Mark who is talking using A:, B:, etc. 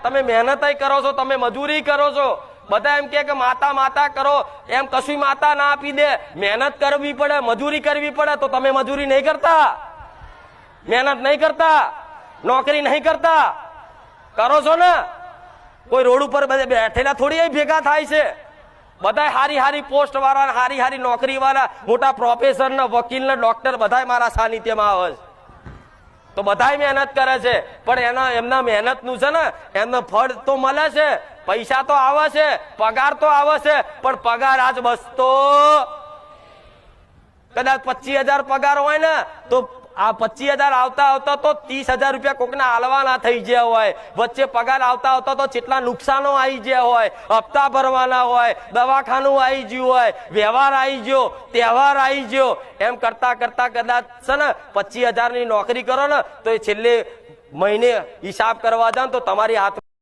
A: તમે મહેનત કરો છો, તમે મજૂરી કરો છો, બધા એમ કે માતા માતા કરો, એમ કશું માતા ના આપી દે, મહેનત કરવી પડે, મજૂરી કરવી પડે. તો તમે મજૂરી નહીં કરતા, મહેનત નહીં કરતા, નોકરી નહીં કરતા, કરો છો ને? કોઈ રોડ ઉપર બેઠેલા થોડી ભેગા થાય છે. બધા હારી હારી પોસ્ટ વાળા, હારી હારી નોકરી વાળા, મોટા પ્રોફેસર ને વકીલ ને ડોક્ટર બધા મારા સાનિધ્યમાં આવે છે. તો બધા મહેનત કરે છે, પણ એમના મહેનત નું છે ને એમને ફળ તો મળે છે, પૈસા તો આવે છે, પગાર તો આવે છે, પણ પગાર આજ બસતો કદાચ 25,000 પગાર હોય ને તો આ 25,000 આવતા આવતા તો 30,000 રૂપિયા કોકના હાલવાના થઈ ગયા હોય. વચ્ચે પગાર આવતા આવતા તો કેટલા નુકસાનો આવી ગયા હોય, હપ્તા ભરવાના હોય, દવાખાનું આવી ગયું હોય, વ્યવહાર આવી ગયો, તહેવાર આવી ગયો. એમ કરતા કરતા કદાચ છે ને 25,000 ની નોકરી કરો ને તો એ છેલ્લે મહિને હિસાબ કરવા જાવ તો તમારી હાથ